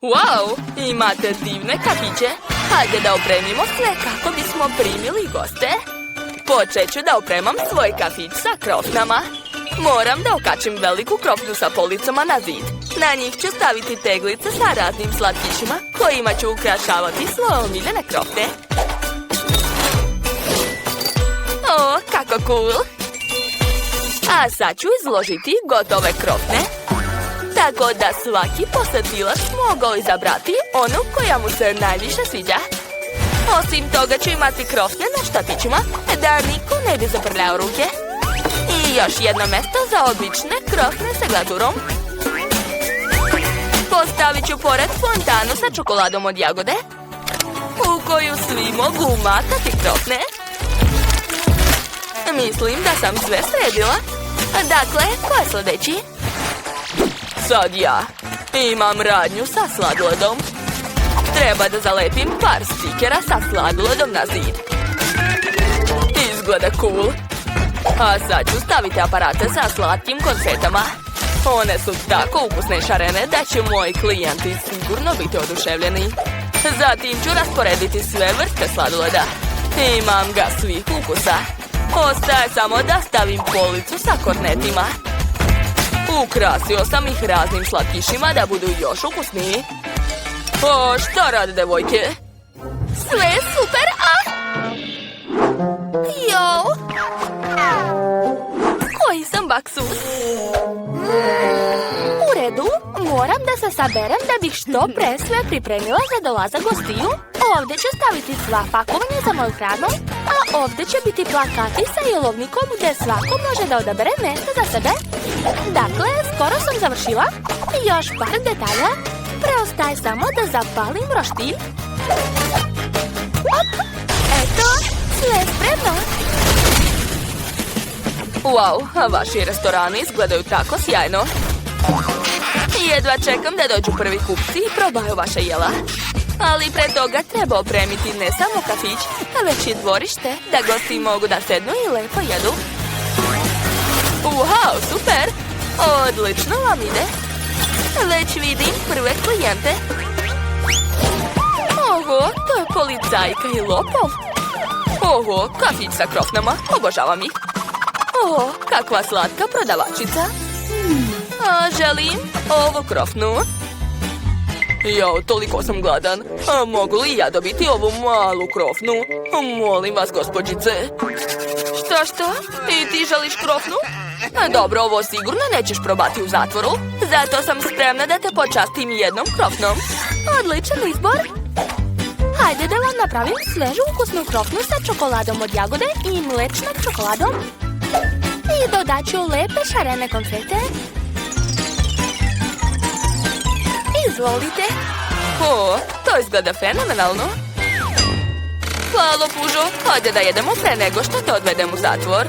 Wow, imate divne kafiće. Hajde da opremimo sve kako bismo primili goste. Počet ću da opremam svoj kafić sa krofnama. Moram da okačim veliku krofnu sa policama na zid. Na njih ću staviti teglice sa raznim slatkišima kojima ću ukrašavati svoje omiljene krofne. O, kako cool! A sad ću izložiti gotove krofne, tako da svaki posetilac mogao izabrati onu koja mu se najviše sviđa. Osim toga ću imati krofne na štatićima da niko ne bi zaprljao ruke. I još jedno mesto za obične krofne sa glazurom. Postavit ću pored fontanu sa čokoladom od jagode, u koju svi mogu umakati krofne. Mislim da sam sve sredila. Dakle, ko je sljedeći? Sad ja. Imam radnju sa sladoledom. Treba da zalepim par stikera sa sladoledom na zid. Izgleda cool. A sad ću staviti aparate sa slatkim konfetama. One su tako ukusne i šarene da će moji klijenti sigurno biti oduševljeni. Zatim ću rasporediti sve vrste sladoleda. Imam ga svih ukusa. Ostaje samo da stavim policu sa kornetima. Ukrasio sam ih raznim slatkišima da budu još ukusniji. O, šta rade devojke? Sve je super, a? Jo! Koji sam baksus? U redu, moram da se saberem da bih što pre sve pripremila za dolazak gostiju. Ovdje ću staviti sva pakovanja za moju hranu, a ovdje će biti plakati sa jelovnikom gdje svako može da odabere mjesto za sebe. Dakle, skoro sam završila. Još par detalja. Preostaje samo da zapalim roštilj. Op, eto, sve je spremno. Wow, vaši restorani izgledaju tako sjajno. Jedva čekam da dođu prvi kupci i probaju vaše jela. Ali pre toga treba opremiti ne samo kafić, već i dvorište, da gosti mogu da sednu i lepo jedu. Wow, super! Odlično vam ide. Već vidim prve klijente. Oho, to je policajka i lopov. Oho, kafić sa krofnama, obožavam ih. Oho, kakva slatka prodavačica. Želim ovu krofnu. Jo, toliko sam gladan. Mogu li ja dobiti ovu malu krofnu? Molim vas, gospođice. Što? I ti želiš krofnu? Dobro, ovo sigurno nećeš probati u zatvoru. Zato sam spremna da te počastim jednom krofnom. Odličan izbor. Hajde da vam napravim svežu ukusnu krofnu sa čokoladom od jagode i mlečnom čokoladom. I dodat ću lepe šarene konfete. Izvolite. O, to izgleda fenomenalno. Hvala, pužo. Hajde da jedemo pre nego što te odvedem u zatvor.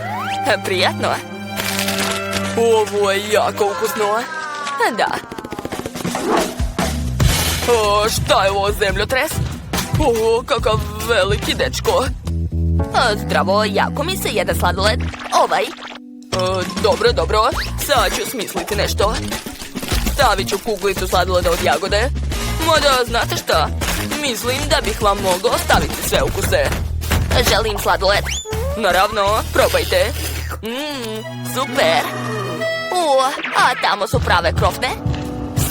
Prijatno. Ovo je jako ukusno. Da. O, šta je ovo, zemljotres? O, kakav veliki dečko. Zdravo, jako mi se jede sladoled. Ovaj. Dobro. Sad ću smisliti nešto. Stavit ću kuglicu sladoleda od jagode. Mada, znate šta? Mislim da bih vam mogao staviti sve ukuse. Želim sladoled. Naravno, probajte. Super. A tamo su prave krofne.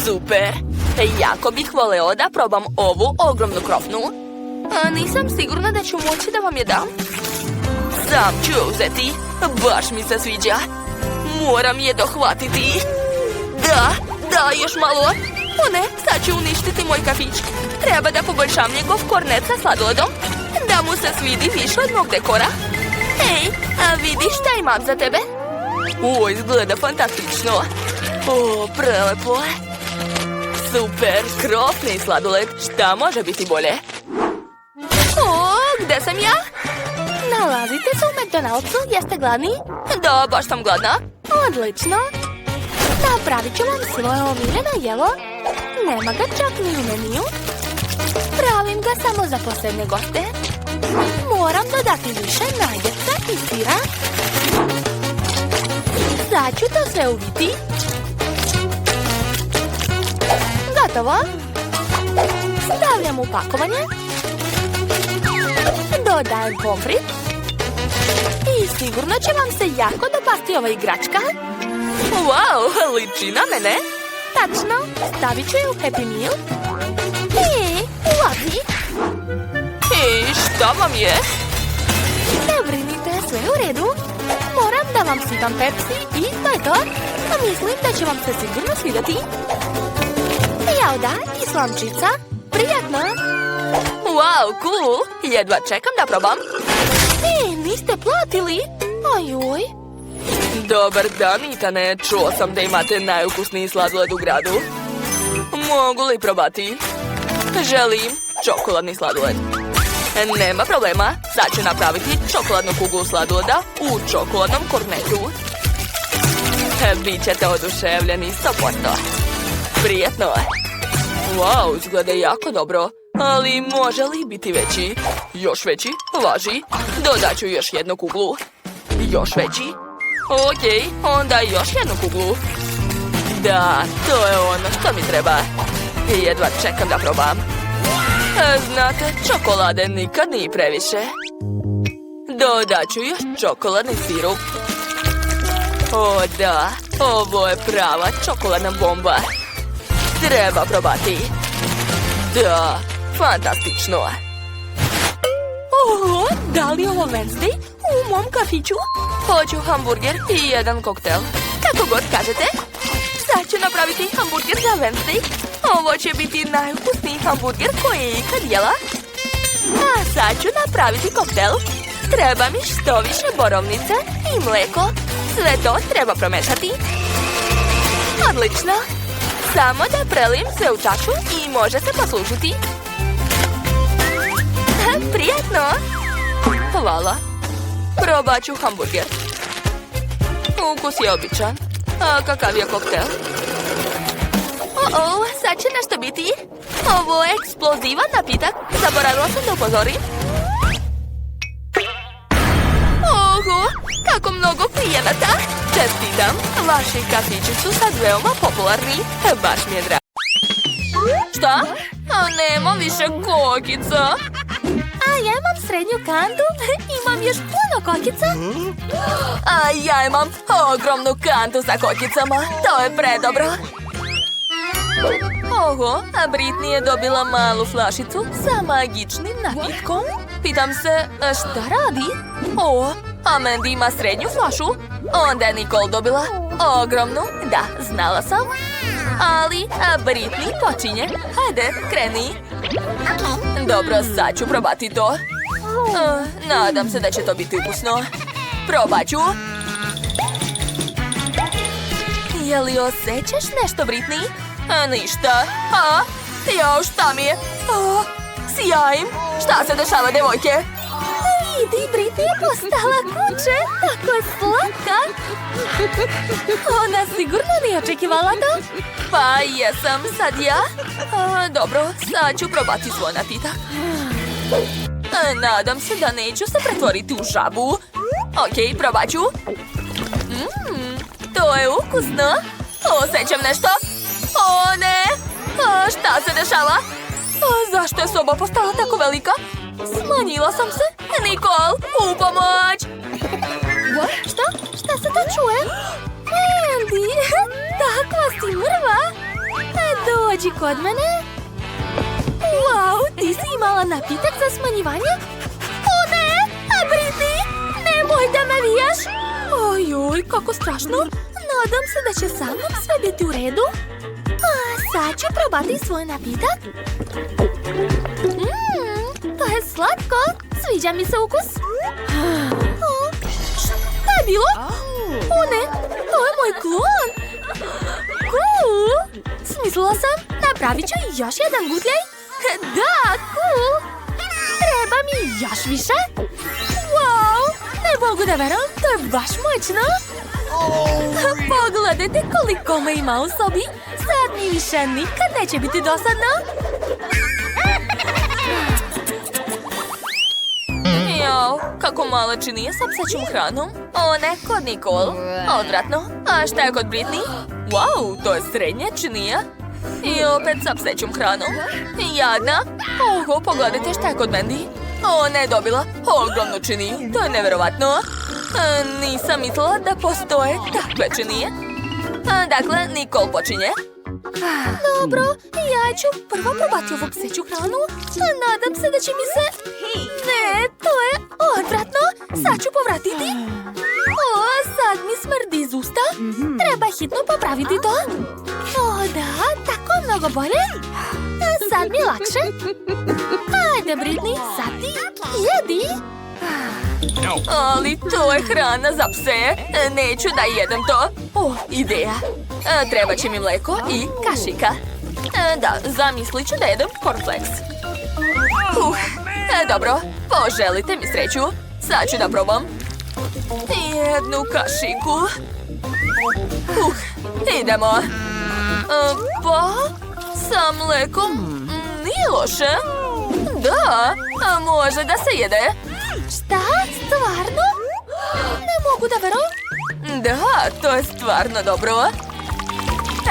Super. Jako bih voleo da probam ovu ogromnu krofnu. Nisam sigurna da ću moći da vam je dam. Sam ću je uzeti. Baš mi se sviđa. Moram je dohvatiti. Da, još malo. O ne, sad ću uništiti moj kafić. Treba da poboljšam njegov kornet sa sladoledom, da mu se svidi više od mog dekora. Hej, a vidiš šta imam za tebe? O, izgleda fantastično. O, prelepo. Super, krofni sladoled. Šta može biti bolje? O, gde sam ja? Nalazite se u McDonald'su, jeste gladni? Da, baš sam gladna. Odlično. Napravit ću vam svoje omiljeno jelo. Nema ga čak ni u meniju. Pravim ga samo za posebne goste. Moram dodati više naljepca i sira. Sad ću to sve uviti. Gotovo. Stavljam u pakovanje. Dodajem pomfrit. I sigurno će vam se jako dopasti ova igračka. Wow, liči na mene. Tačno, stavit ću je u Happy Meal. Ulazi. I šta vam je? Ne brinite, sve je u redu. Moram da vam sipam Pepsi i to je to. A mislim da će vam se sigurno svidjeti. Jauda i slamčica. Prijatno. Wow, cool. Jedva čekam da probam. Niste platili? Ajoj. Dobar dan, Itane. Čuo sam da imate najukusniji sladoled u gradu. Mogu li probati? Želim čokoladni sladoled. Nema problema. Sad ću napraviti čokoladnu kuglu sladoleda u čokoladnom kornetu. Bićete oduševljeni 100%. Prijetno. Wow, izgleda jako dobro. Ali može li biti veći? Još veći? Važi. Dodat ću još jednu kuglu. Još veći? Okej, onda još jednu kuglu. Da, to je ono što mi treba. Jedva čekam da probam. Znate, čokolade nikad nije previše. Dodat ću još čokoladni sirup. O da, ovo je prava čokoladna bomba. Treba probati. Da, fantastično. Oho, da li je ovo Wednesday? U mom kafiću? Hoću hamburger i jedan koktel. Kako god kažete. Sad ću napraviti hamburger za Wednesday. Ovo će biti najukusniji hamburger koji je ikad jela. A sad ću napraviti koktel. Treba mi što više borovnice i mlijeko. Sve to treba promešati. Odlično. Samo da prelijem sve u čašu i može se poslužiti. Prijatno. Hvala. Probat ću hamburger. Ukus je običan. A kakav je koktel? Sad će nešto biti. Ovo je eksplozivan napitak. Zaboravila sam da upozorim. Oho, kako mnogo klijenata. Čestitam, vaši kafići su sad veoma popularni. Baš mi je drago. Šta? Nema više kokica. A ja imam srednju kantu. Imam još puno kokica. A ja imam ogromnu kantu sa kokicama. To je predobro. Oho, a Britney je dobila malu flašicu sa magičnim napitkom. Pitam se, šta radi? A Mandy ima srednju flašu. Onda je Nicole dobila ogromnu. Da, znala sam. Ali Britney počinje. Hajde, kreni. Dobro, sad ću probati to. Nadam se da će to biti ukusno. Probat ću. Je li osjećaš nešto, Britney? Ništa. Jao, šta mi je? Sjajim. Šta se dešava, devojke? Vidi, Britney je postala kuće. Tako je slatka. Ona sigurno nije očekivala to. Pa jesam, sad ja. Dobro, sad ću probati svoj napitak. Nadam se da neću se pretvoriti u žabu. Okej, probat ću. To je ukusno. Osjećam nešto. O ne! Šta se dešava? Zašto je soba postala tako velika? Smanjila sam se. Nicole, u pomoć! Šta se to čuje? Mandy, takva si mrva. Dođi kod mene. Wow, ti si imala napitak za smanjivanje? O ne! Britney, nemoj da me vijaš. Ojoj, kako strašno. Nadam se da će sa mnom sve biti u redu. Sad ću probati svoj napitak. To je slatko. Sviđa mi se ukus. Šta je bilo? O ne, to je moj klon. Cool. Smislila sam, napravit ću još jedan gutljaj. Da, cool. Treba mi još više. Wow, ne mogu da verujem, to je baš moćno. Pogledajte koliko me ima u sobi. Sad mi više nikad neće biti dosadno. Jao, kako malo činije sa psećom hranom. O ne, kod Nicole. Odvratno. A šta je kod Britney? Wow, to je srednja činija. I opet sa psećom hranom. Jadna. Oho, pogledajte šta je kod Mandy. O, ne dobila. Ogromnu činiju. To je neverovatno. Nisam mislila da postoje takve činije. Dakle, Nicole počinje. Dobro, ja ću prvo probati ovu pseću hranu. Nadam se da će mi se... Ne, to je odvratno. Sad ću povratiti. O, sad mi smrdi iz usta. Treba hitno popraviti to. O, da, tako mnogo bolje. Sad mi je lakše. Ajde, Britney, sad ti jedi. Ali to je hrana za pse. Neću da jedem to. O, ideja. Treba će mi mleko i kašika. Da, zamislit ću da jedem cornflakes. Dobro, poželite mi sreću. Sad ću da probam. Jednu kašiku. Idemo. Pa, sa mlekom nije loše. Da, može da se jede. Šta? Stvarno? Ne mogu da verujem. Da, to je stvarno dobro.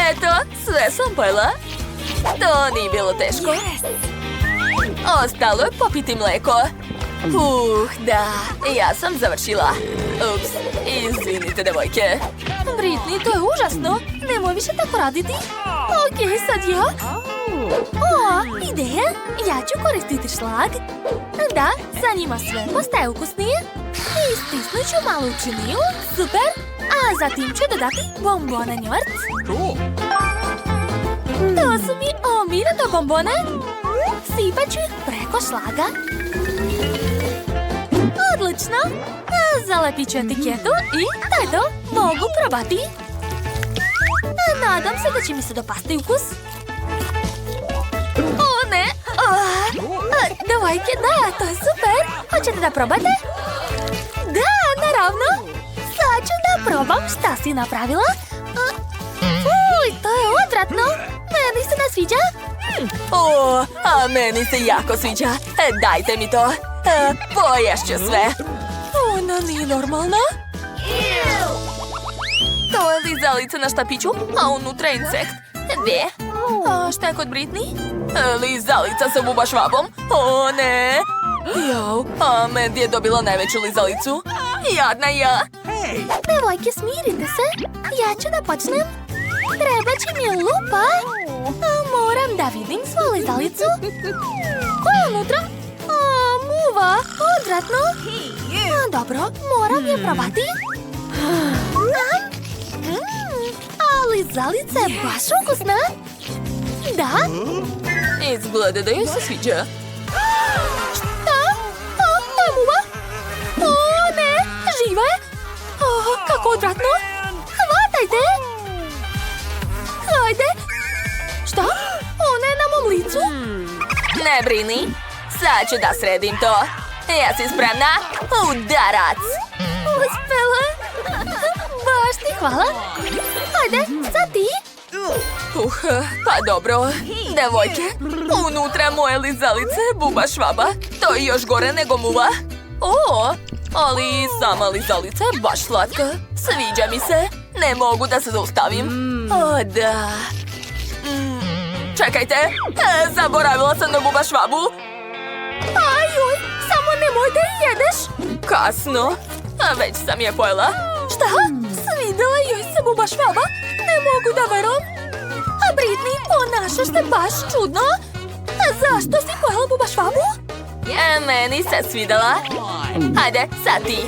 Eto, sve sam pojela. To nije bilo teško. Ostalo je popiti mleko. Da, ja sam završila. Ups, izvinite, devojke. Britney, to je užasno. Nemoj više tako raditi. Okej, sad ja. O, ideja. Ja ću koristiti šlag. Da, sa njima sve postaje ukusnije. I stisnut ću malu činiju. Super. A zatim ću dodati bombone njort. To su mi omiljene bombone. Sipat ću ih preko šlaga. Odlično. Zalepit ću etiketu i to je to. Mogu probati. Nadam se da će mi se dopasti ukus. O ne! Devojke, da, to je super. Hoćete da probate? Da, naravno. Sad ću da probam šta si napravila. Uj, to je odvratno. Meni se ne sviđa. O, a meni se jako sviđa. Dajte mi to. Poješću sve. Ona nije normalna. To je lizalica na štapiću, a unutra insekt. Gdje? A šta je kod Britney? Lizalica sa buba švabom. O ne! Jao, a Mandy je dobila najveću lizalicu. Jadna ja. Devojke, smirite se. Ja ću da počnem. Treba će mi lupa. Moram da vidim svoju lizalicu. Ko je unutra? Muva, odvratno. Dobro, moram je probati. A lizalica je baš ukusna. Da? Izgleda da joj se sviđa. Šta? To je muva? O, ne, živa je. Kako odvratno. Hvatajte. Hajde. Šta? Ona je na mom licu. Ne brini. Sad ću da sredim to. Jesi spremna? Udarac. Uspela. Baš ti hvala. Hajde, sad ti. Pa dobro. Devojke, unutra moje lizalice buba švaba. To je još gore nego muva. O, ali sama lizalica je baš slatka. Sviđa mi se. Ne mogu da se zaustavim. O, da. Čekajte, zaboravila sam na buba švabu. Ajuj, samo nemoj da je jedeš. Kasno, a već sam je pojela. Šta? Svidela joj se buba švaba? Ne mogu da verujem. A Britney, ponašaš se baš čudno. A zašto si pojela buba švabu? Meni se svidela. Hajde, sad ti.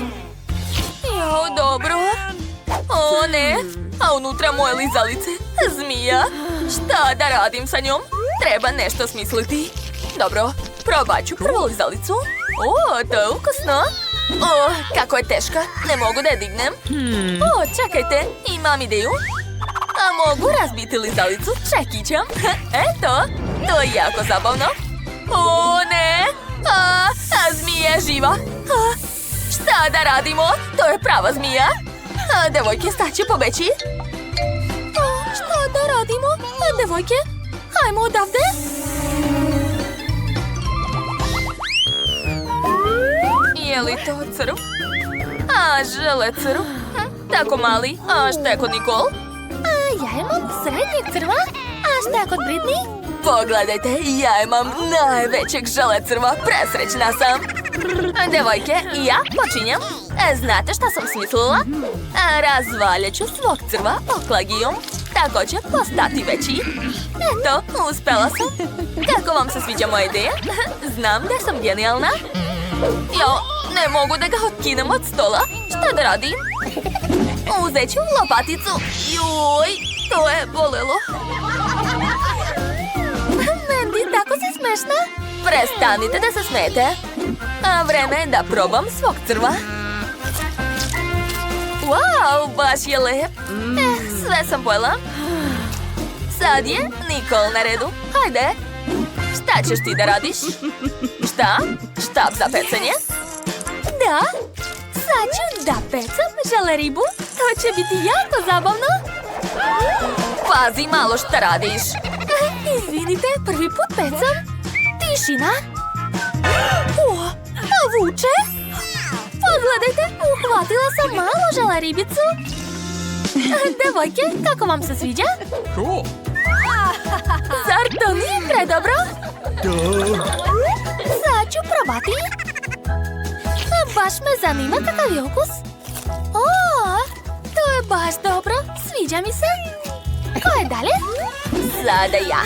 Jo, dobro. O ne, a unutra moje lizalice zmija. Šta da radim sa njom? Treba nešto smisliti. Dobro, probat ću prvu lizalicu. O, to je ukusno. O, kako je teška. Ne mogu da je dignem. O, čekajte, imam ideju. A mogu razbiti lizalicu čekićem. Eto, to je jako zabavno. O, ne. A zmija je živa. Šta da radimo? To je prava zmija. Devojke, sad će pobeći. Šta da radimo? Devojke, hajmo odavde. Je li to crv? A, žele crv. Tako mali. A šta je kod Nicole? Ja imam srednjeg crva, a šta je kod Britney? Pogledajte, ja imam najvećeg želecrva, presrećna sam. Devojke, ja počinjem. Znate šta sam smislila? Razvaljet ću svog crva oklagijom. Tako će postati veći. Eto, uspela sam. Kako vam se sviđa moja ideja? Znam da sam genijalna. Jo, ne mogu da ga otkinem od stola. Šta da radim? Uzet ću lopaticu. Joj, to je bolelo. Mandy, tako si smešna. Prestanite da se smete. A vreme je da probam svog crva. Wow, baš je lep. Sve sam pojela. Sad je Nikol na redu. Hajde. Šta ćeš ti da radiš? Šta? Štap za pecanje? Da, sad ću da pecam želeribu. To će biti jako zabavno. Pazi malo šta radiš. Izvinite, prvi put pecam. Tišina. Vuče. Pogledajte, uhvatila sam malu želeribicu. Devojke, kako vam se sviđa? Zar to nije predobro? Sad ću probati. Baš me zanima kakav je okus. To je baš dobro. Sviđa mi se. Ko je dalje? Sada ja.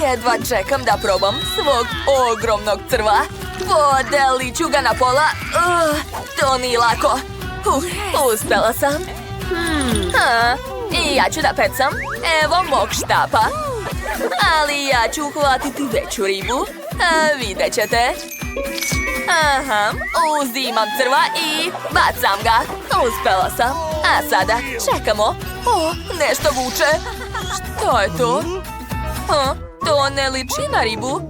Jedva čekam da probam svog ogromnog crva. Podelit ću ga na pola. To nije lako. Uspela sam. I ja ću da pecam. Evo mog štapa. Ali ja ću uhvatiti veću ribu. Vidjet ćete. Aha, uzimam crva i bacam ga. Uspela sam. A sada čekamo. Nešto vuče. Što je to? To ne liči na ribu.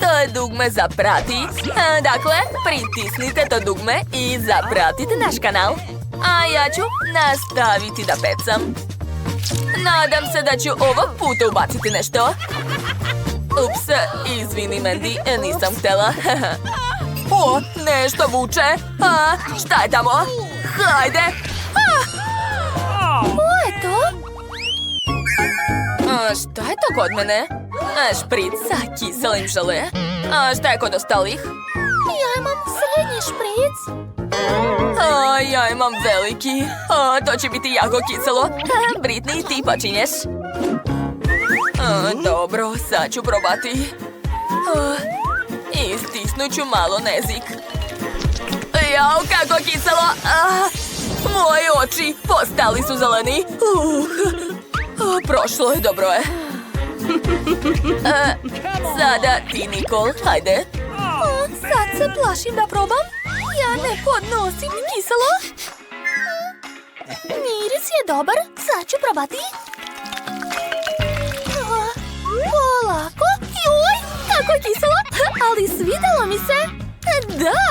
To je dugme za prati. Dakle, pritisnite to dugme i zapratite naš kanal. A ja ću nastaviti da pecam. Nadam se da ću ovog puta ubaciti nešto. Ups, izvini Mandy, nisam htjela. Nešto vuče. Šta je tamo? Hajde. Ko je to? Šta je to kod mene? Špric sa kiselim žele. Šta je kod ostalih? Ja imam srednji špric. Ja imam veliki. To će biti jako kiselo. Britney, ti počinješ. Dobro, sad ću probati. I stisnut ću malo nezik. Jao, kako kiselo! Moji oči postali su zeleni. Prošlo je, dobro je. Sada ti, Nikol, hajde. Sad se plašim da probam. Ja ne podnosim kiselo. Miris je dobar, sad ću probati. Polako. Joj, kako je kiselo. Ali svidelo mi se. Da.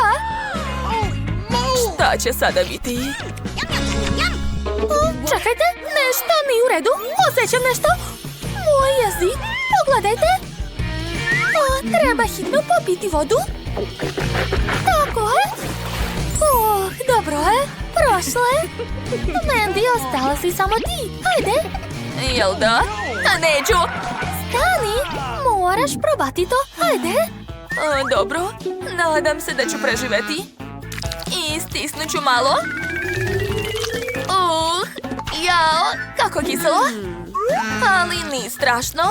Šta će sada biti? Čekajte, nešto nije u redu. Osjećam nešto. Moj jezik, pogledajte. Treba hitno popiti vodu. Tako je. Dobro je. Prošlo je. Mandy, ostala si samo ti. Hajde. Jel da? Neću. Stani. Moraš probati to. Hajde. Dobro. Nadam se da ću preživeti. I stisnut ću malo. Jao, kako kiselo. Ali nije strašno.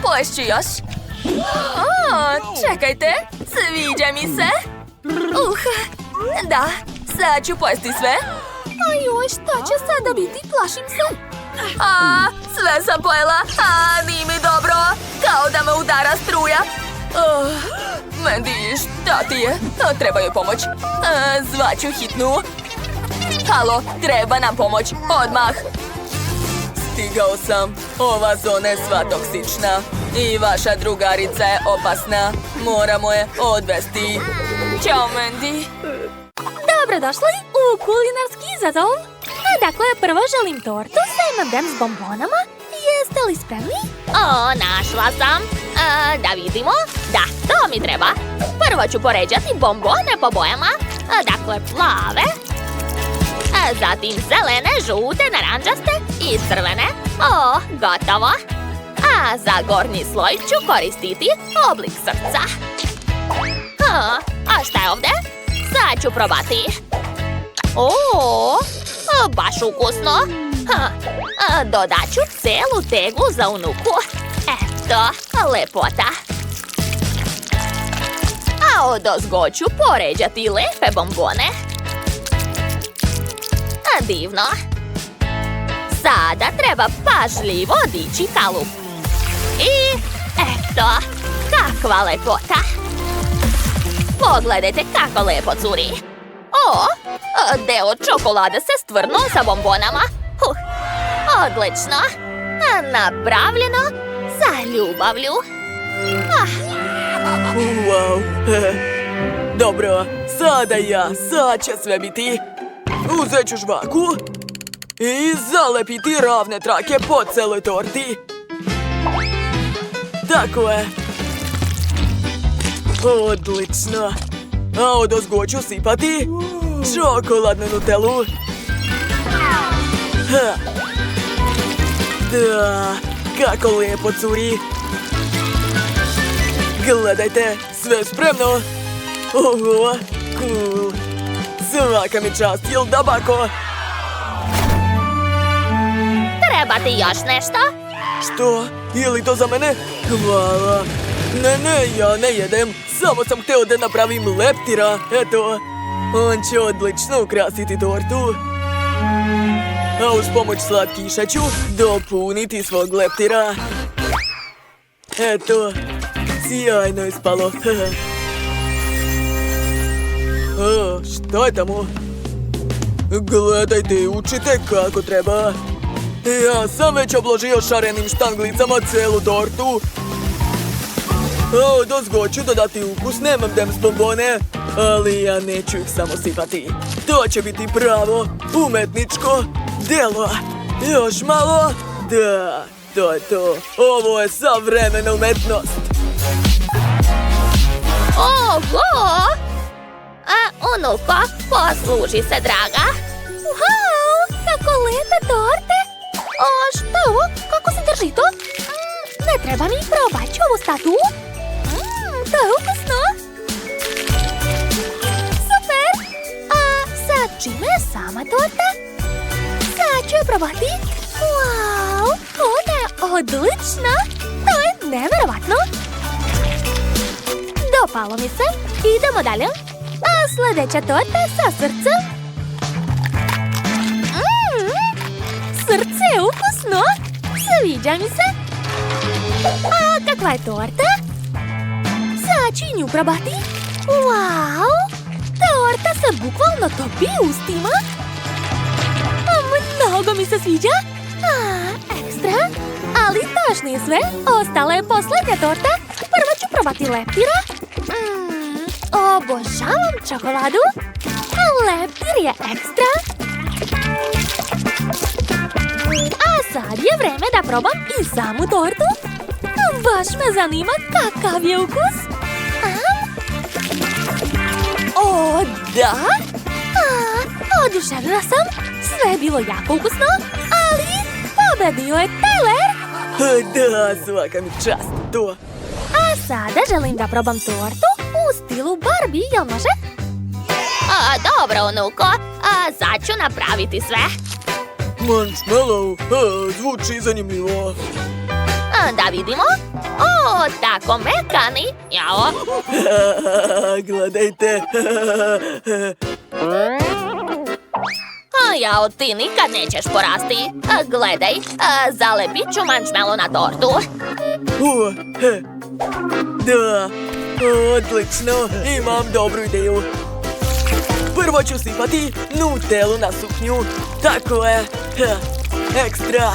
Poješću još. Čekajte. Sviđa mi se. Da, sad ću pojesti sve. Ajoj, šta će sada biti? Plašim se. Sve sam pojela. Nije mi dobro. Kao da me udara struja. Mandy, šta ti je? Treba joj pomoć. Zvaću hitnu. Halo, treba nam pomoć. Odmah. Stigao sam. Ova zona je sva toksična. I vaša drugarica je opasna. Moramo je odvesti. Ćao, Mandy. Dobrodošli u kulinarski izazov. Dakle, prvo želim tortu sa M&M s bombonama. Jeste li spremni? Našla sam. Da vidimo. Da, to mi treba. Prvo ću poređati bombone po bojama. Dakle, plave. Zatim zelene, žute, naranđaste i crvene. Gotovo. A za gornji sloj ću koristiti oblik srca. A šta je ovdje? Sad ću probati. Baš ukusno. Dodat ću celu teglu za unuku. Eto, lepota. A odozgo ću poređati lepe bombone. Divno. Sada treba pažljivo dići kalup. I eto, kakva lepota. Pogledajte kako lepo curi. Deo čokolade se stvrnuo sa bombonama. Odlično. Napravljeno sa ljubavlju. Wow. Dobro, sada sad će sve biti. Uzet ću žvaku i zalepiti ravne trake po celoj torti. Tako je. Odlično. A odozgo ću sipati čokoladnu nutelu. Da, kako lijepo curi. Gledajte, sve spremno. Oho, cool. Svaka mi čast, jel da bako? Treba ti još nešto? Što? Je li to za mene? Hvala. Ne, ja ne jedem. Samo sam hteo da napravim leptira. Eto, on će odlično ukrasiti tortu. A uz pomoć slatkiša ću dopuniti svog leptira. Eto, sjajno je ispalo. Šta je tamo? Gledajte i učite kako treba. Ja sam već obložio šarenim štanglicama celu tortu. Odozgo ću dodati ukusne M&M's bombone, ali ja neću ih samo sipati. To će biti pravo umetničko delo. Još malo? Da, to je to. Ovo je savremena umetnost. Oho! Unuko, posluži se, draga. Wow, kako lepe torte. Šta je ovo? Kako se drži to? Ne treba mi, probat ću ovu statu. To je ukusno. Super. A sad čime je sama torta? Sad ću je probati. Wow, ona je odlična. To je nevjerovatno. Dopalo mi se. Idemo dalje. A sljedeća torta sa srcem. Srce je ukusno. Sviđa mi se. A kakva je torta? Sad ću nju probati. Wow! Torta se bukvalno topi ustima. Mnogo mi se sviđa. Ekstra. Ali to još nije sve. Ostala je posljednja torta. Prvo ću probati leptira. Obožavam čokoladu. Leptir je ekstra. A sad je vreme da probam i samu tortu. Baš me zanima kakav je ukus. O, da? Oduševila sam. Sve je bilo jako ukusno, ali pobedio je Tyler. Da, svaka mi čast, to. A sada želim da probam tortu u stilu Barbie, jel može? Dobro, unuko. Sad ću napraviti sve. Marshmallow, zvuči zanimljivo. Da vidimo. Tako mekani. Jao. Gledajte. Jao, ti nikad nećeš porasti. Gledaj, zalepit ću marshmallow na tortu. Da, odlično, imam dobru ideju. Prvo ću sipati nutelu na suknju. Tako je, ekstra.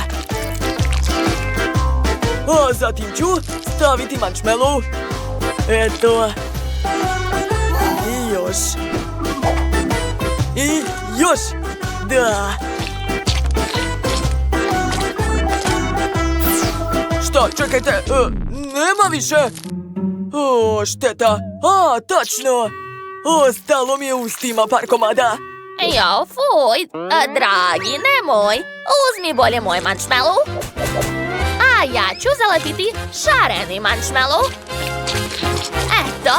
A zatim ću staviti marshmallow. Eto. I još. I još. Da. Šta, čekajte, nema više. Šteta. Tačno. Ostalo mi je ustima par komada. Jao, fuj. Dragi, nemoj. Uzmi bolje moj marshmallow. A ja ću zalepiti šareni marshmallow. Eto.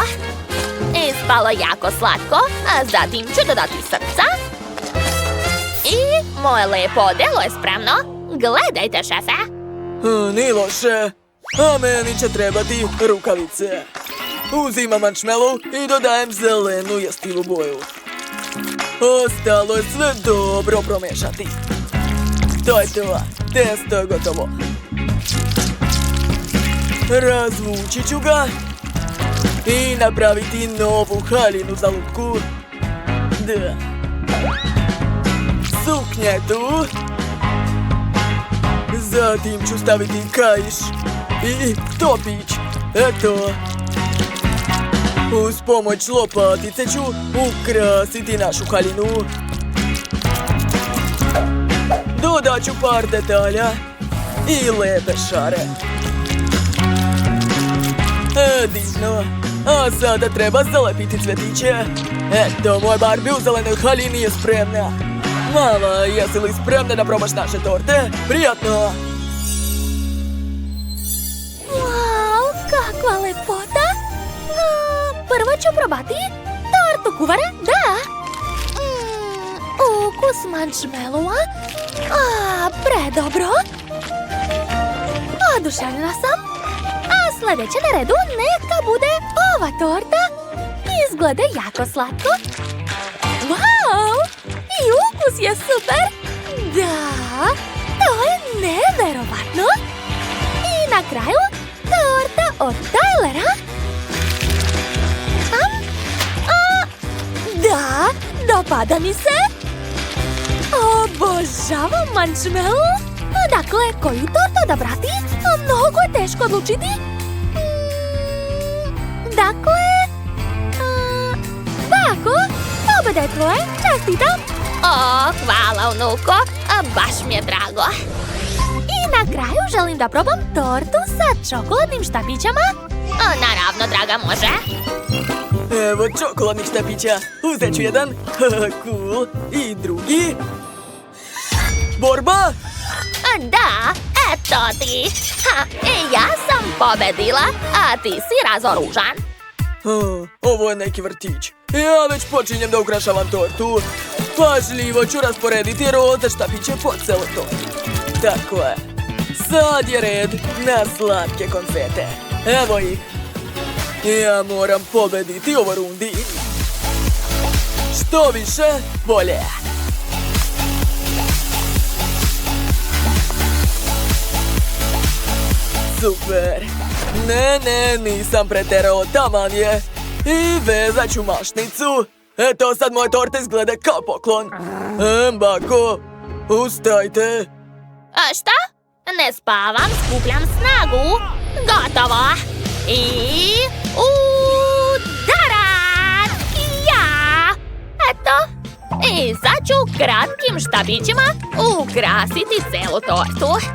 Ispalo jako slatko, a zatim ću dodati srca. I moje lepo delo je spremno. Gledajte, šefe. Nije loše. A meni će trebati rukavice. Uzimam marshmallow i dodajem zelenu jastivu boju. Ostalo je sve dobro promešati. To je to. Testo je gotovo. Razvući ću ga i napraviti novu haljinu za lutku. Da. Suknja je tu. Zatim ću staviti kaiš i topić. Eto. Uz pomoć lopatice ću ukrasiti našu haljinu. Dodat ću par detalja i lepe šare. Divno. A sada treba zalepiti cvjetiće. Eto, moja Barbie u zelenoj haljini je spremna. Mama, jesi li spremna da probaš naše torte? Prijatno! Wow, kakva lepota! Prvo ću probati tortu kuvara, da! Ukus marshmallowa. Predobro! Oduševljena sam. A sljedeće na redu neka bude ova torta. Izgleda jako slatko. Wow! I ukus je super! Da! To je neverovatno! I na kraju torta od Tylera. Da, dopada mi se. Obožavam marshmallow. Dakle, koju tortu odabrati? Mnogo je teško odlučiti. Dakle, Bako, pobjeda je tvoje. Čestitam. O, hvala, unuko. Baš mi je drago. I na kraju želim da probam tortu sa čokoladnim štapićama. Naravno, draga, može. Evo čokoladnih štapića. Uzet ću jedan. Cool. I drugi. Borba? Da, eto ti. Ja sam pobedila, a ti si razoružan. Ovo je neki vrtić. Ja već počinjem da ukrašavam tortu. Pažljivo ću rasporediti roze štapiće po celoj torti. Tako je. Sad je red na slatke konfete. Evo ih. Ja moram pobediti ovo rundi. Što više, bolje. Super. Ne, nisam preterao, taman je. I vezat ću mašnicu. Eto, sad moje torte izgleda kao poklon. Bako, ustajte. A šta? Ne spavam, skupljam snagu. Gotovo. I udarat! Ja! Eto. I sad ću kratkim štapićima ukrasiti celu tortu.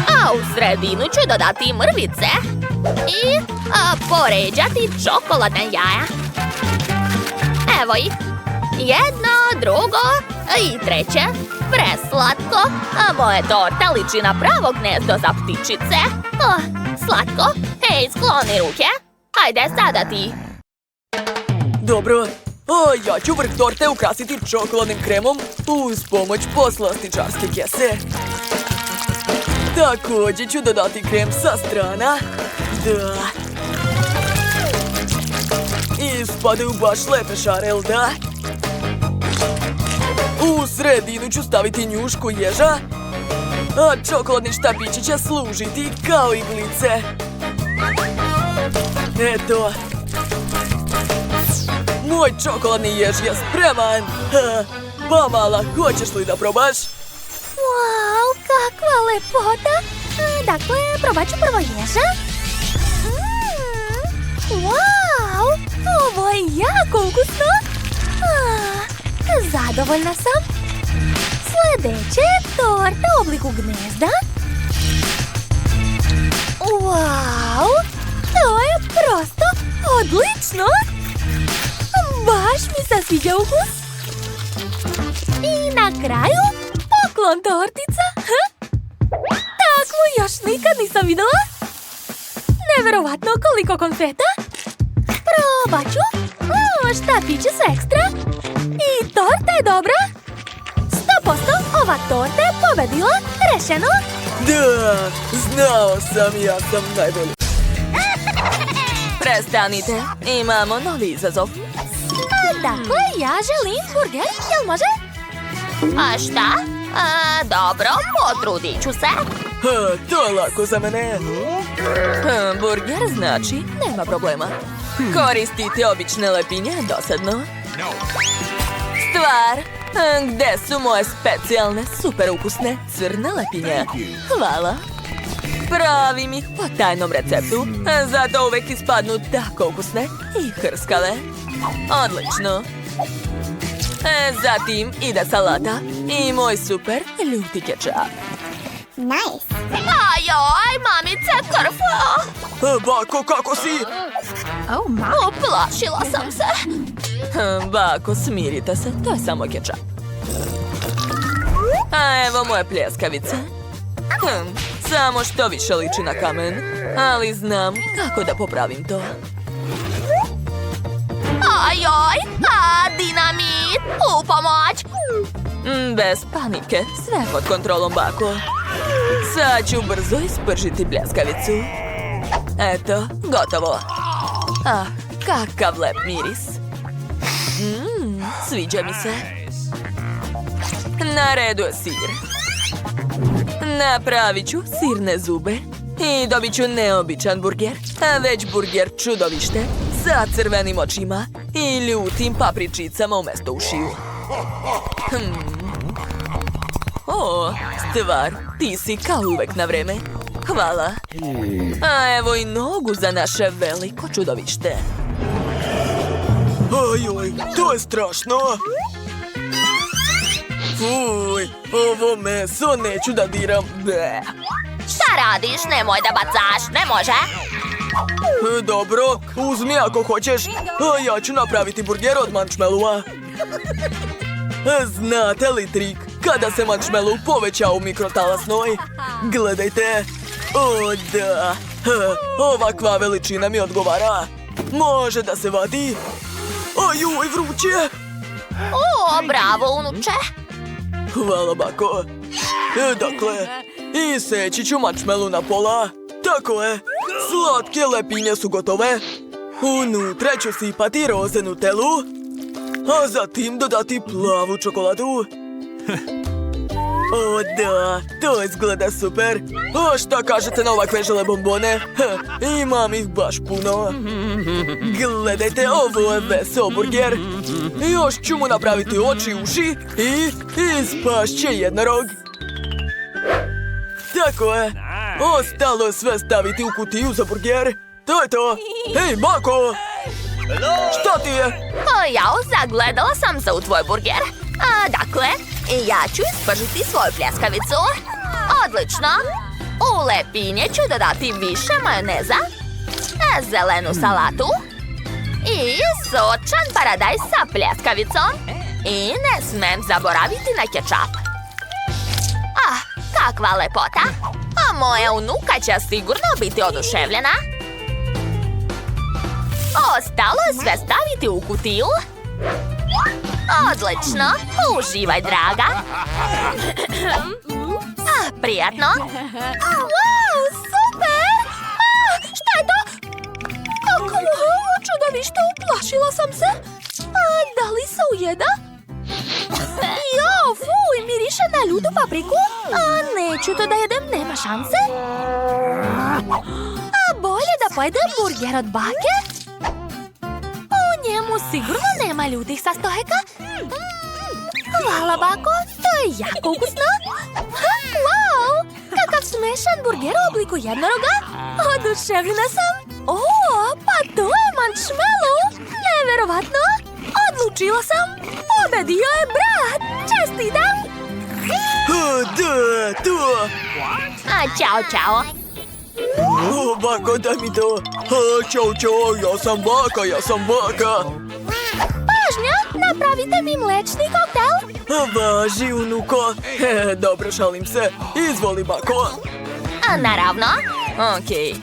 A u sredinu ću dodati mrvice i poređati čokoladne jaja. Evo ih. Jedno, drugo i treće. Preslatko. A moje torta liči na pravo gnezdo za ptičice. Slatko. Hej, skloni ruke. Hajde sada ti. Dobro. Ja ću vrh torte ukrasiti čokoladnim kremom uz pomoć poslastičarske kese. Također ću dodati krem sa strana. Da. Ispadaju baš lepe šare, jel da? U sredinu ću staviti njušku ježa, a čokoladni štapići će služiti kao iglice. Eto. Moj čokoladni jež je spreman. Pa mala, hoćeš li da probaš? Wow, kakva lepota! Dakle, probat ću prvo ježa. Wow, ovo je jako ukusno. Zadovoljna sam. Sljedeće je torta u obliku gnezda. Wow, to je prosto odlično. Baš mi se sviđa ukus. I na kraju poklon tortica. još nikad nisam vidjela. Neverovatno koliko konfeta. Probat ću. Štapići su ekstra. I torta je dobra. 100% ova torta je pobedila. Rešeno. Da, znao sam, ja sam najbolji. Prestanite, imamo novi izazov. Dakle, ja želim burger. Jel može? A šta? Dobro, potrudit ću se. To je lako za mene. Burger znači, nema problema. Koristite obične lepinje, dosadno. Stvar, gde su moje specijalne, super ukusne crne lepinje? Hvala. Pravim ih po tajnom receptu, zato uvek ispadnu tako ukusne i hrskave. Odlično. Zatim ide salata i moj super ljuti kečap. Ajoj, mamice, krvlo. Bako, kako si? Uplašila sam se. Bako, smirite se, to je samo kečap. A evo moje pljeskavice. Samo što više liči na kamen, ali znam kako da popravim to. Ajoj, dinamit, u pomoć. Bez panike, sve pod kontrolom, Bako. Sad ću brzo ispržiti pljeskavicu. Eto, gotovo. Ah, kakav lep miris. Sviđa mi se. Na redu je sir. Napravit ću sirne zube i dobit ću neobičan burger, već burger čudovište sa crvenim očima i ljutim papričicama umjesto ušiju. O, stvar, ti si kao uvek na vreme. Hvala. A evo i nogu za naše veliko čudovište. Ojoj, to je strašno. Fuj, ovo meso neću da diram. Bleh. Šta radiš? Nemoj da bacaš, ne može. Dobro, uzmi ako hoćeš. Ja ću napraviti burger od mančmelua. Znate li trik kada se mančmelu poveća u mikrotalasnoj? Gledajte. O, da. Ovakva veličina mi odgovara. Može da se vadi. Ajuj, vruće. O, bravo, unuče. Hvala, Bako. Dakle, iseći ću mančmelu na pola. Tako je. Slatke lepinje su gotove. Unutra ću sipati roze nutelu, a zatim dodati plavu čokoladu. O da, to izgleda super. A šta kažete na ovakve žele bombone? Imam ih baš puno. Gledajte, ovo je veseo burger. Još ću mu napraviti oči, uši i ispašće jednorog. Tako je. Ostalo je sve staviti u kutiju za burger. To je to. Hej, Bako! Šta ti je? Jao, zagledala sam se u tvoj burger. Dakle, ja ću ispržiti svoju pljeskavicu. Odlično. U lepinje ću dodati više majoneza, zelenu salatu i sočan paradajz sa pljeskavicom. I ne smem zaboraviti na kečap. Kakva lepota. A moja unuka će sigurno biti oduševljena. Ostalo je sve staviti u kutiju. Odlično. Uživaj, draga. Prijatno. Wow, super! Šta je to? Kako je ovo čudovište, uplašila sam se. Da li se ujeda? Jo, fuj, miriše na ljutu papriku. Neću to da jedem, nema šanse. Bolje da pojedem burger od Bake. U njemu sigurno nema ljutih sastojaka. Hvala, Bako, to je jako ukusno. Wow, kakav smešan burger u obliku jednoroga. Oduševljena sam. O, pa to je mančmelu. Neverovatno. Odlučila sam. Pobedio je brat. Čestitam. Da, to. Ćao, čao. O, Bako, daj mi to. Ćao, čao, ja sam Baka. Pažnja, napravite mi mlečni koktel. Važi, unuko. Dobro, šalim se. Izvoli, Bako. Naravno. Okej.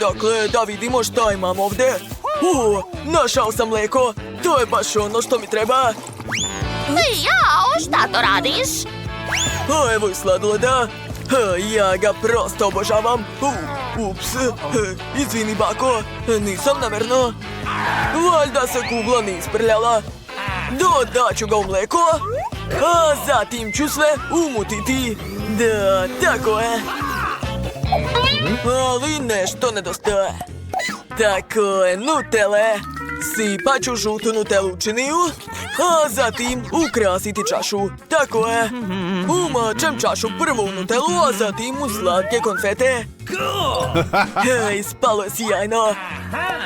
Dakle, da vidimo šta imam ovdje. Našao sam mlijeko. To je baš ono što mi treba. Jao, šta to radiš? Evo i sladoleda. Ja ga prosto obožavam. Ups, izvini bako, nisam namjerno. Valjda se kugla nije isprljala. Dodat ću ga u mlijeko, a zatim ću sve umutiti. Da, tako je. Ali nešto nedostaje. Tako je, nutele. Sipat ću žutu nutelučiniju, a zatim ukrasiti čašu. Tako je. Umačem čašu prvo u nutelu, a zatim u slatke konfete. Ispalo je sjajno.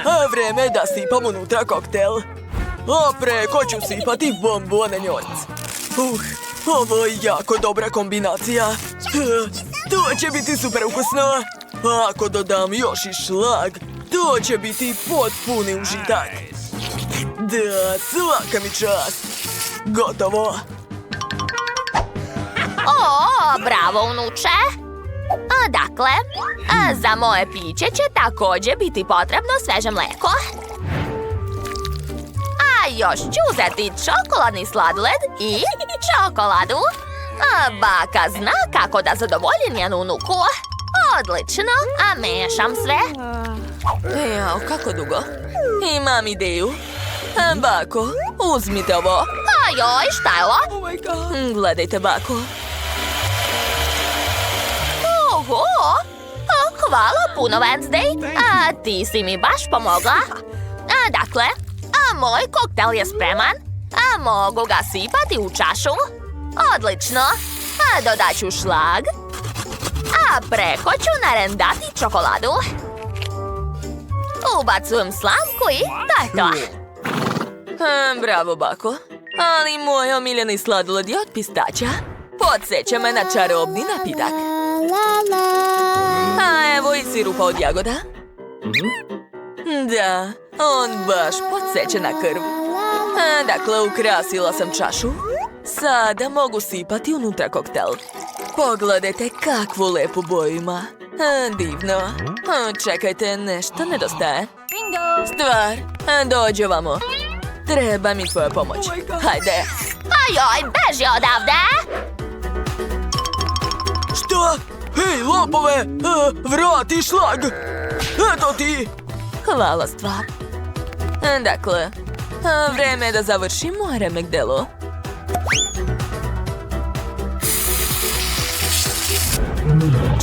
A vreme je da sipam unutra koktel. A preko ću sipati bombone njorc. Ovo je jako dobra kombinacija. To će biti super ukusno. Ako dodam još i šlag, to će biti potpuni užitak. Da, svaka mi čast. Gotovo. O, bravo, unuče. Dakle, za moje piće će također biti potrebno sveže mlijeko. A još ću uzeti čokoladni sladoled i čokoladu. Baka zna kako da zadovolji njenu unuku. Odlično, a mešam sve. Jao, kako dugo? Imam ideju. Bako, uzmite ovo. Ajoj, šta je ovo? Gledajte, bako. Oho, hvala puno, Wednesday. Ti si mi baš pomogla. Dakle, moj koktel je spreman. Mogu ga sipati u čašu. Odlično. Dodat ću šlag. A preko ću narendati čokoladu. Ubacujem slamku i to je to. Bravo, bako. Ali moj omiljeni sladoled je od pistaća. Podsjeća me na čarobni napitak. A evo i sirupa od jagoda. Da, on baš podsjeća na krv. Dakle, ukrasila sam čašu. Sada mogu sipati unutra koktel. Pogledajte kakvu lepu boju ima. Divno. Čekajte, nešto nedostaje. Stvar, dođi ovamo. Treba mi tvoja pomoć. Hajde. Ajoj, beži odavde! Šta? Hej, lopove! Vrati šlag! Eto ti! Hvala, stvar. Dakle, vreme je da završim moje remek delo.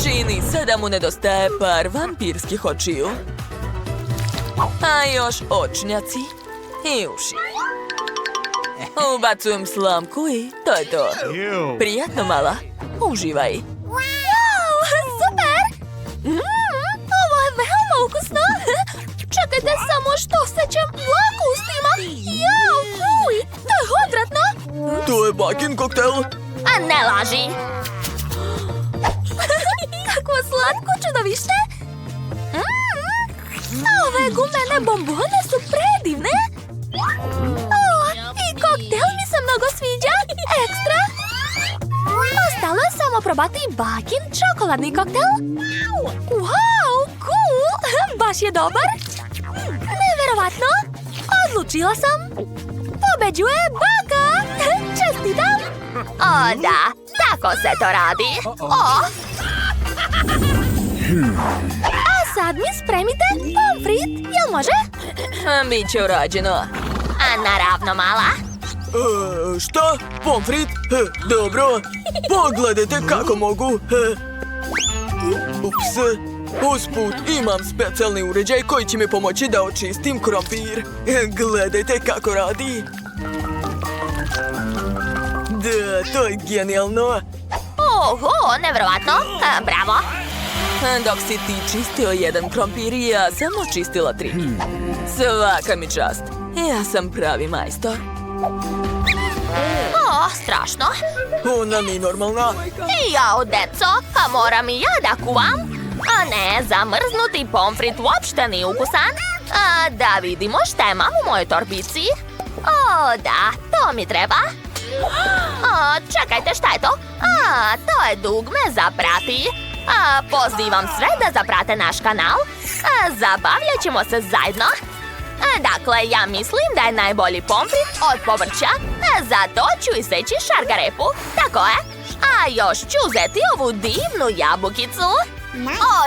Čini se da mu nedostaje par vampirskih očiju. A još očnjaci i uši. Ubacujem slamku i to je to. Prijatno, mala. Uživaj. Wow, super! Ovo je veoma ukusno. Čekajte samo što osjećam dlaku u ustima. Jao, fuj, to je odvratno. To je bakin koktel. Ne laži. Kakvo slatko čudovište. Ove gumene bombone su predivne. I koktel mi se mnogo sviđa. Ekstra. Ostalo je samo probati bakin čokoladni koktel. Wow, cool. Baš je dobar. Neverovatno. Odlučila sam. Pobeđuje baka. Čestitam. O, da, tako se to radi. A sad mi spremite pomfrit. Jel može? Biće urađeno. Naravno, mala. Šta? Pomfrit? Dobro. Pogledajte kako mogu. Ups. Usput imam specijalni uređaj koji će mi pomoći da očistim krompir. Gledajte kako radi. Da, to je genijalno. Oho, nevjerovatno. Bravo. Dok si ti čistio jedan krompir, ja sam očistila 3. Svaka mi čast. Ja sam pravi majstor. Strašno. Ona nije normalna. Jao, deco, moram i ja da kuvam. Ne, zamrznuti pomfrit uopšte nije ukusan. Da vidimo šta imam u mojoj torbici. Da, to mi treba. Čekajte, šta je to? To je dugme za prati. Pozivam sve da zaprate naš kanal. Zabavljat ćemo se zajedno. Dakle, ja mislim da je najbolji pomfrit od povrća. Zato ću iseći šargarepu. Tako je. A još ću uzeti ovu divnu jabukicu.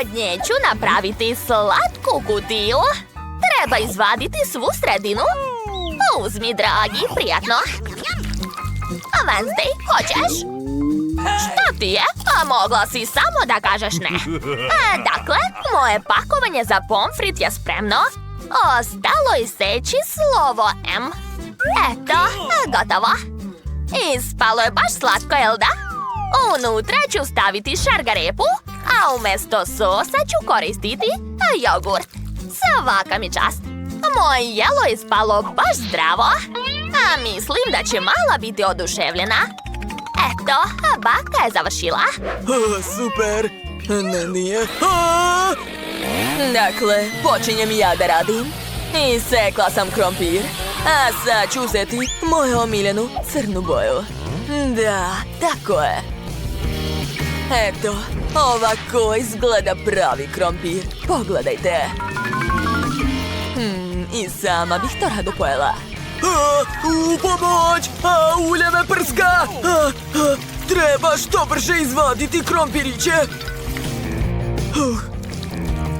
Od nje ću napraviti slatku kutiju. Treba izvaditi svu sredinu. Uzmi, dragi, prijatno. Wednesday, hoćeš? Šta ti je? Mogla si samo da kažeš ne. Dakle, moje pakovanje za pomfrit je spremno. Ostalo iseći slovo M. Eto, gotovo. Ispalo je baš slatko, jel da? Unutra ću staviti šargarepu, a umjesto sosa ću koristiti jogurt. Svaka mi čast. Moje jelo je ispalo baš zdravo. Mislim da će mala biti oduševljena. Eto, baka je završila. Super. Ne, nije. Dakle, počinjem ja da radim. Isekla sam krompir. A sad ću uzeti moju omiljenu crnu boju. Da, tako je. Eto, ovako izgleda pravi krompir. Pogledajte. I sama bih to rado pojela. Pomoć! Ulje me prska! Treba što brže izvaditi krompiriće.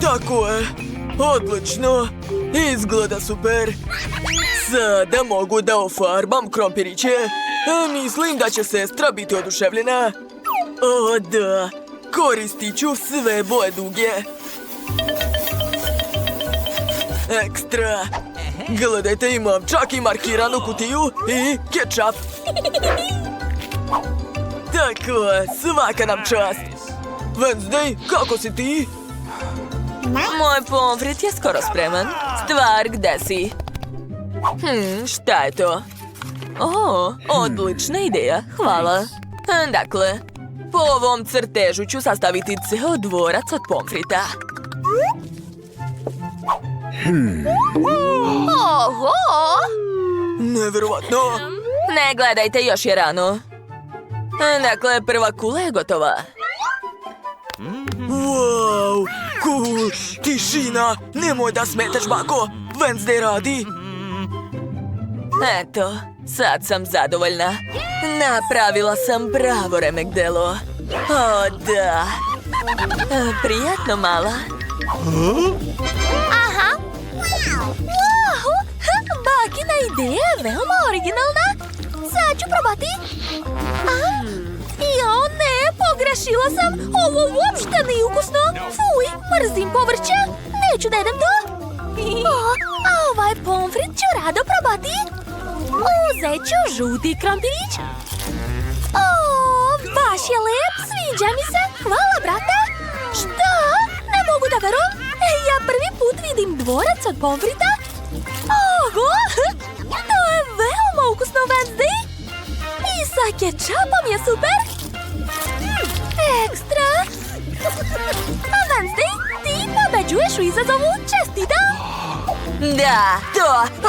Tako je. Odlično. Izgleda super. Sada mogu da ofarbam krompiriće. Mislim da će sestra biti oduševljena. O, da. Koristit ću sve boje duge. Ekstra. Gledajte, imam čak i markiranu kutiju i kečap. Tako je, svaka nam čast. Wednesday, kako si ti? Moj pomfrit je skoro spreman. Stvar, gde si? Šta je to? Odlična ideja, hvala. Dakle, po ovom crtežu ću sastaviti ceo dvorac od pomfrita. Oho! Neverovatno. Ne gledajte, još je rano. Dakle, prva kula je gotova. Wow, cool, tišina. Nemoj da smetaš, bako. Wednesday radi. Eto, sad sam zadovoljna. Napravila sam pravo remek delo. O, da. Prijatno, mala. Aha! Wow! Bakina ideja je veoma originalna. Sad ću probati. Jo, ne, pogrešila sam. Ovo uopšte nije ukusno. Fuj, mrzim povrće. Neću da jedem to. A ovaj pomfrit ću rado probati. Uzet ću žuti krompirić. O, baš je lep, sviđa mi se. Hvala, brate. Šta? Ne mogu da verujem. Ja prvi put vidim dvorac od pomfrita. Oho, to je veoma ukusno, Wednesday. I sa kečapom je super. Ekstra. Wednesday, ti pobeđuješ u izazovu. Čestitam. Da,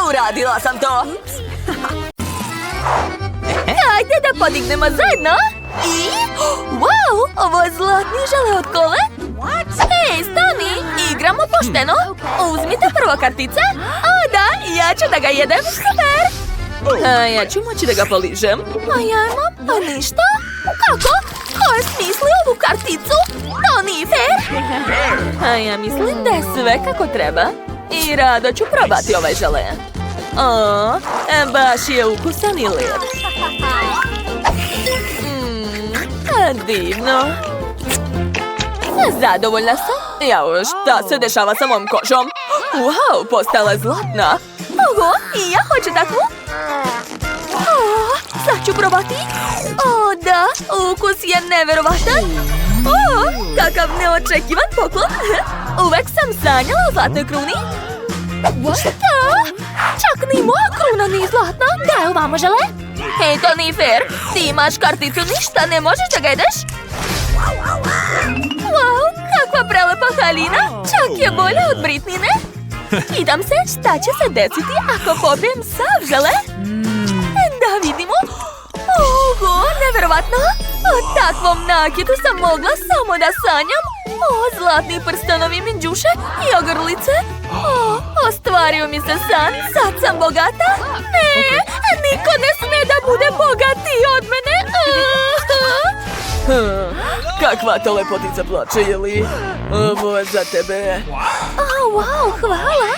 uradila sam to. Ajde da podignemo zajedno. I, wow, ovo je zlatni žele od kole. Hej, stani, igramo pošteno. Uzmite prvo kartice. O da, ja ću da ga jedem. Super. A ja ću moći da ga poližem. A ja imam, a ništa? Kako? Ko je smislio ovu karticu? To nije fair. A ja mislim da je sve kako treba. I rado ću probati ovaj žele. O, baš je ukusan i lijep. Divno. Zadovoljna sam. Jao, šta se dešava sa mom kožom? Wow, postala je zlatna. Oho, i ja hoću takvu. O, sad ću probati. O, da, ukus je neverovatan. O, kakav neočekivan poklon. Uvek sam sanjala o zlatnoj kruni. Šta? Čak ni moja kruna nije zlatna. Daj ovamo žele. Hej, to nije fair. Ti imaš karticu, ništa ne možeš da ga jedeš. Wow, kakva prelepa haljina. Čak je bolja od Britnine. Pitam se šta će se desiti ako pobijem sav žele. Da vidimo. Oho, neverovatno. O takvom nakitu sam mogla samo da sanjam. O, zlatni prstenovi minđuše i ogrlice. O, ostvario mi se san, sad sam bogata. Ne, niko ne sme da bude bogatiji od mene. Kakva to lepotica plače, Jeli? Ovo je za tebe. O, wow, hvala.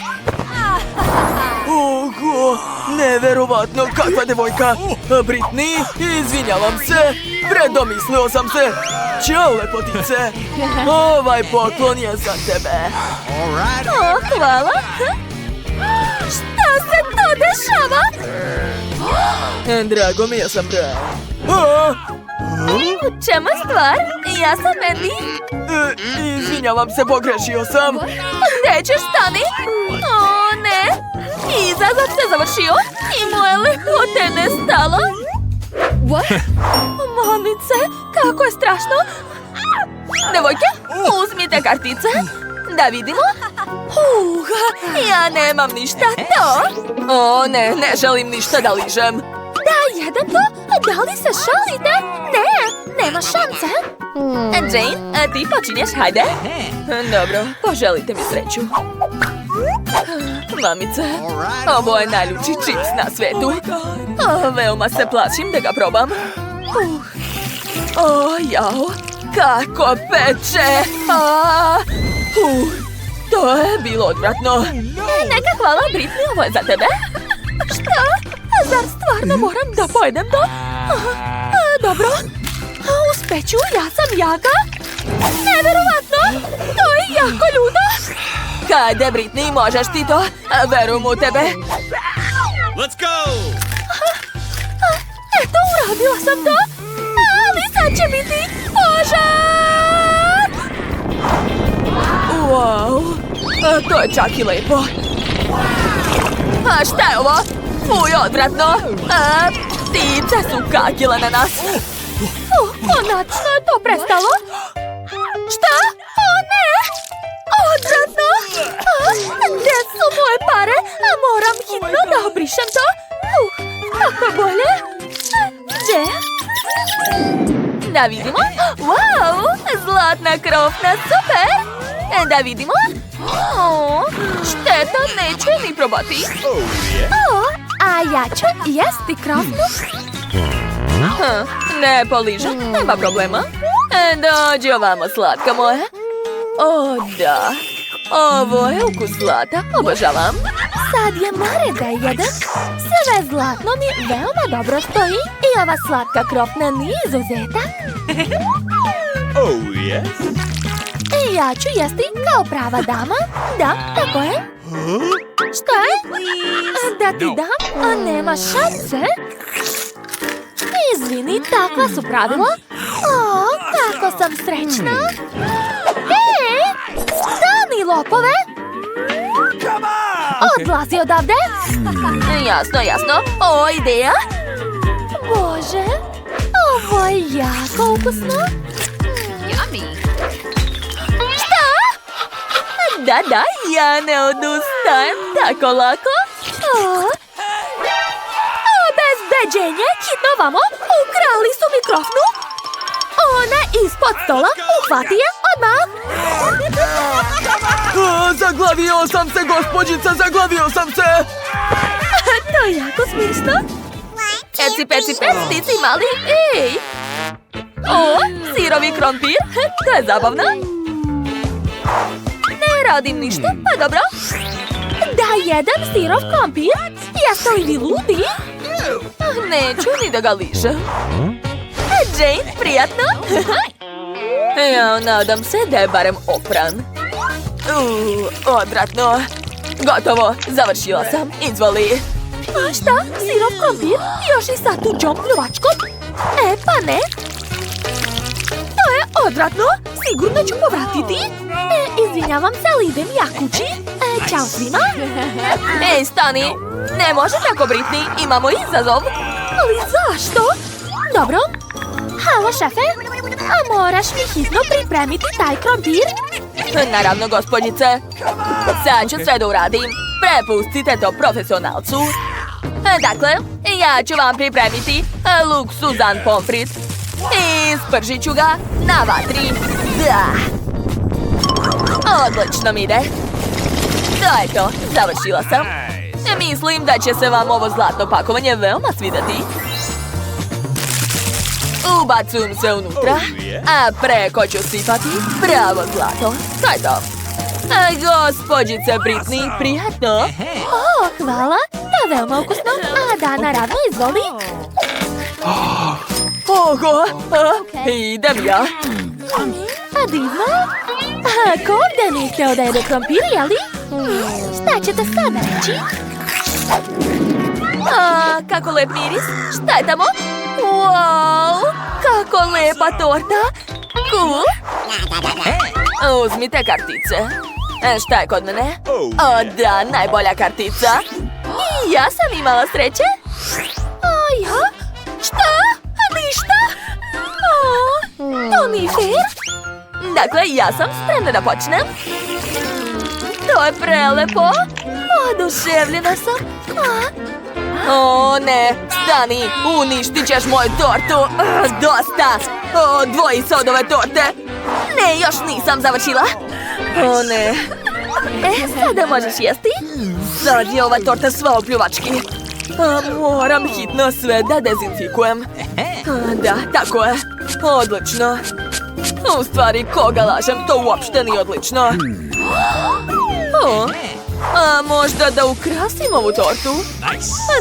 Oho, neverovatno, kakva devojka. Britney, izvinjavam se. Predomislio sam se. Ćao, lepotice. Ovaj poklon je za tebe. O, hvala. Šta se to dešava? Drago mi je, ja sam Brian. U čemu je stvar? Ja sam Mandy. Izvinjavam se, pogrešio sam. Gde ćeš stani? O, ne. Izazov se završio i moje lepote nestalo. Mamice, kako je strašno. Devojke, uzmite kartice. Da vidimo. Ja nemam ništa to. O, ne, ne želim ništa da ližem. Da, jedem to. Da li se šalite? Ne, nema šanse. Jane, ti počinješ, hajde. Dobro, poželite mi sreću. Mamice, ovo je najljuči čips na svetu. Veoma se plašim da ga probam. O, jao, kako peče. To je bilo odvratno. Neka hvala, Britney, ovo je za tebe. Šta? Zar stvarno moram da pojedem to? Dobro. Uspeću, ja sam jaka. Neverovatno, to je jako ludo. Hajde, Britney, možeš ti to. Verujem u tebe. Let's go! Eto, uradila sam to. Ali sad će biti požar. Wow, to je čak i lepo. A šta je ovo? Fuj, odvratno. Ptice su kakile na nas. Konačno je to prestalo. Šta? O ne! Odvratno! Gde su moje pare? Moram hitno da obrišem to. Kako bolje? Gde? Da vidimo. Wow, zlatna krofna, super. Da vidimo. Šteta, neću je ni probati. A ja ću jesti krofnu. Ne poližem, nema problema. Dođi ovamo, slatka moja. O, da. Ovo je ukus zlata, obožavam. Sad je more da jedem. Sve zlatno mi veoma dobro stoji. I ova slatka krofna nije izuzetak. Oh, yes? Ja ću jesti kao prava dama. Da, tako je. Šta je? Da ti dam? A nema šanse. Izvini, takva su pravila. O, kako sam srećna. Hej, stani, lopove. Odlazi odavde. Jasno, jasno. O, ideja. Bože, ovo je jako ukusno. Da, ja ne odustajem tako lako. Obezbeđenje, hitno vamo, ukrali su mi krofnu. Ona ispod stola, uhvati je odmah. Zaglavio sam se, gospođica, zaglavio sam se. To je jako smišno. Peci, ti si mali. Ej! O, sirovi krompir, to je zabavno. Ne radim ništa, pa dobro. Da jedem sirov krompir? Jeste li vi ludi? Neću ni da ga ližem. Jane, prijatno. Ja nadam se da je barem opran. Odvratno. Gotovo, završila sam. Izvoli. A šta? Sirov krompir? Još i sa tuđom pljuvačkom? Pa ne. To je odvratno. Sigurno ću povratiti. Izvinjavam se, ali idem ja kući. Ćao svima. Ej, stani. Ne može tako, Britney. Imamo izazov. Ali zašto? Dobro. Halo, šefe. A moraš mi hitno pripremiti taj krompir? Naravno, gospođice. Sad ću sve da uradim. Prepustite to profesionalcu. Dakle, ja ću vam pripremiti luksuzan pomfrit. I spržit ću ga na vatri. Da. Odlično mi ide. To je to, završila sam. Mislim da će se vam ovo zlatno pakovanje veoma svidjeti. Ubacujem se unutra, a preko ću sipati pravo zlato. To je to. Gospođice Britney, prijatno. O, hvala. To je veoma ukusno. A da, naravno, izvoli. Oho, idem ja. A divno. Ako ovdje ne htio da jede krompir, jeli? Šta ćete sada reći? Kako lep miris. Šta je tamo? Wow, kako lepa torta. Cool. Uzmite kartice. Šta je kod mene? O da, najbolja kartica. I ja sam imala sreće. A ja? Šta? Ništa? To nije fair. Dakle, ja sam spremna da počnem. To je prelepo. Oduševljena sam. O ne, stani, uništit ćeš moju tortu. Dosta. Odvoji se od ove torte. Ne, još nisam završila. O ne. Sada možeš jesti? Sad je ova torta sva u pljuvački. Moram hitno sve da dezinfikujem. Da, tako je. Odlično. U stvari, koga lažem, to uopšte nije odlično. A možda da ukrasim ovu tortu?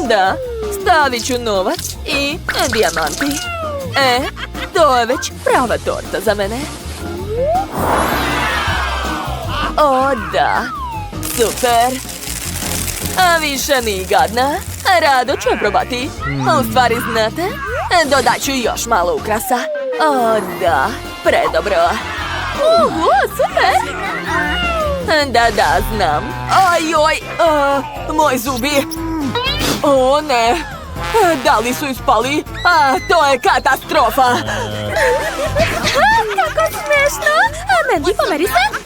Da, stavit ću novac i dijamanti. To je već prava torta za mene. O da, super. A više nije gadna. Rado ću je probati. U stvari, znate, dodat ću još malo ukrasa. O da, predobro. Super. Da, znam. Ajoj, moji zubi. O ne, da li su ispali? To je katastrofa. Kako smešno. Mandy, pomeri se.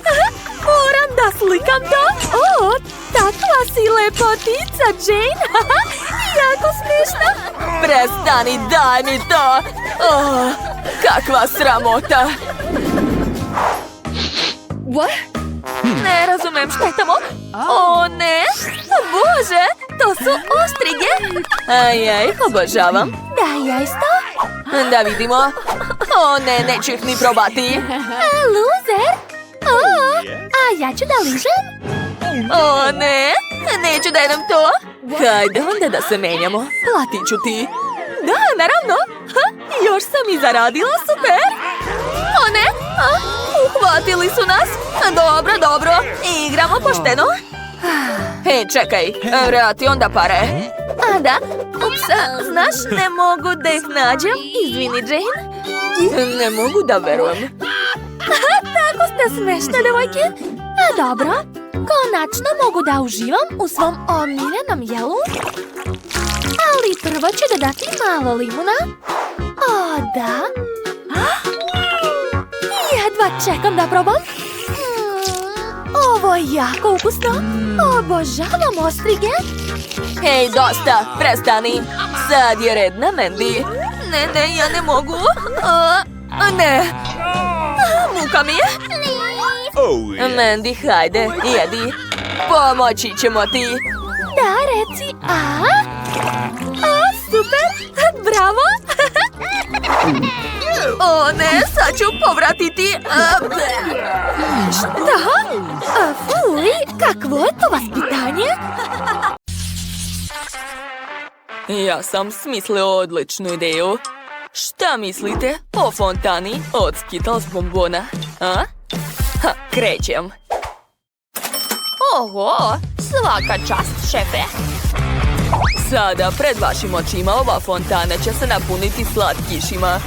Moram da slikam to. O, takva si lepotica, Jane. Jako smešno. Prestani, daj mi to. Kakva sramota. What? Ne razumem šta je tamo. O ne, Bože, to su ostrige. Ajaj, obožavam. Da, ja isto. Da vidimo. O ne, neću ih ni probati. Loser. A ja ću da ližem. O ne, neću da jedem to. Hajde onda da se menjamo. Platit ću ti. Da, naravno. Još sam i zaradila, super. O ne, uhvatili su nas. Dobro, igramo pošteno. Hej, čekaj, vrati onda pare. A da, ups, znaš, ne mogu da ih nađem. Izvini, Jane. Ne mogu da verujem. Tako ste smešne, devojke. Dobro, konačno mogu da uživam u svom omiljenom jelu. Ali prvo ću dodati malo limuna. O, da. Jedva čekam da probam. Ovo je jako ukusno. Obožavam ostrige. Hej, dosta, prestani. Sad je red na Mandy. Ne, ja ne mogu. Ne. Muka mi je. Mandy, hajde, jedi. Pomoći ćemo ti. Da, reci. Super, bravo. O ne, sad ću povratiti. Šta? Fuj, kakvo je to vaspitanje? Ja sam smislio odličnu ideju. Šta mislite o fontani od Skittles bombona? Krećem. Oho, svaka čast, šefe. Sada pred vašim očima ova fontana će se napuniti slatkišima.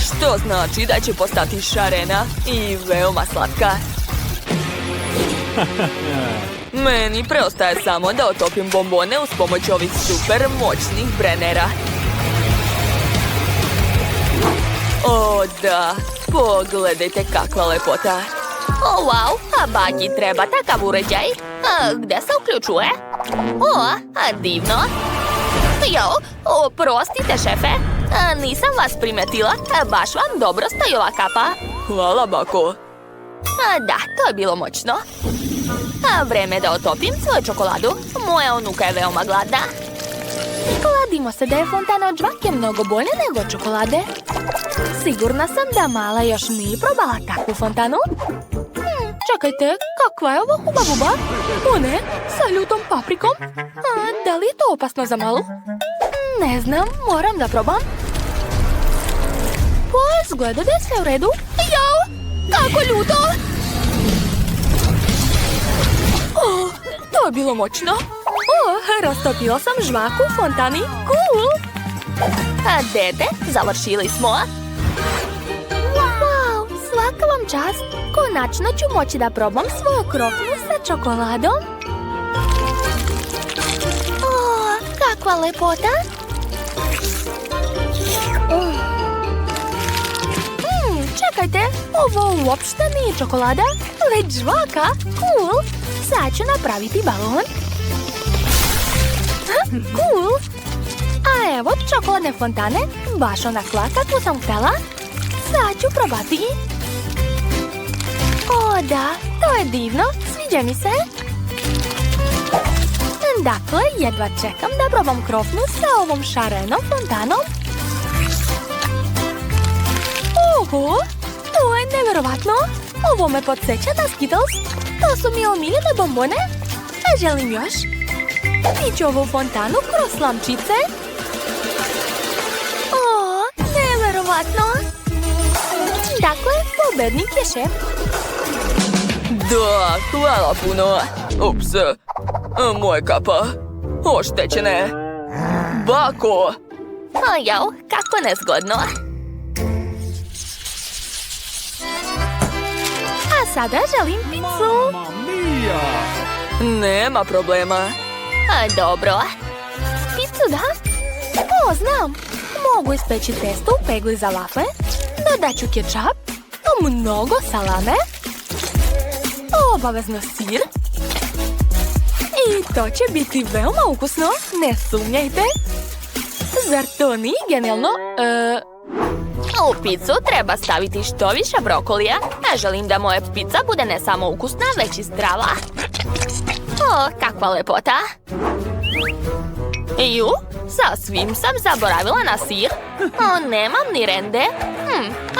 Što znači da će postati šarena i veoma slatka. Meni preostaje samo da otopim bombone uz pomoć ovih super moćnih brenera. O da, pogledajte kakva lepota. O, wow, a baki treba takav uređaj. Gde se uključuje? O, divno. Jo, oprostite, šefe. Nisam vas primetila, baš vam dobro stoji ova kapa. Hvala, bako. Da, to je bilo moćno. Vreme da otopim svoju čokoladu. Moja unuka je veoma gladna. Kladimo se da je fontana od žvake mnogo bolje nego od čokolade. Sigurna sam da mala još nije probala takvu fontanu. Čekajte, kakva je ovo huba buba? O ne, sa ljutom paprikom. Da li je to opasno za malu? Ne znam, moram da probam. Pa, izgleda da je sve u redu. Jao, kako ljuto! To je bilo moćno. Rastopila sam žvaku u fontani. Cool! Dede, završili smo. Wow, svaka vam čast. Konačno ću moći da probam svoju krofnu sa čokoladom. Kakva lepota! Čekajte, ovo uopšte nije čokolada, već žvaka. Cool! Sad ću napraviti balon. Cool! A evo čokoladne fontane, baš onakva kakvu sam htjela. Sad ću probati. O da, to je divno, sviđa mi se. Dakle, jedva čekam da probam krofnu sa ovom šarenom fontanom. Oho, to je neverovatno. Ovo me podsjeća na Skittles. To su mi omiljene bombone. A želim još. Piću ovu fontanu kroz slamčice. O, neverovatno. Dakle, pobednik je šef. Da, hvala puno. Ups, moja kapa. Oštećene. Bako. Jao, kako nezgodno. A sada želim picu. Nema problema. Dobro. Picu da? O, znam. Mogu ispeći testo u pegli za wafle. Dodat ću kečap. Mnogo salame. Obavezno sir. I to će biti veoma ukusno. Ne sumnjajte. Zar to nije genijalno? U picu treba staviti što više brokolija. Želim da moja pizza bude ne samo ukusna, već i zdrava. O, kakva lepota. Ju, sasvim sam zaboravila na sir. Nemam ni rende,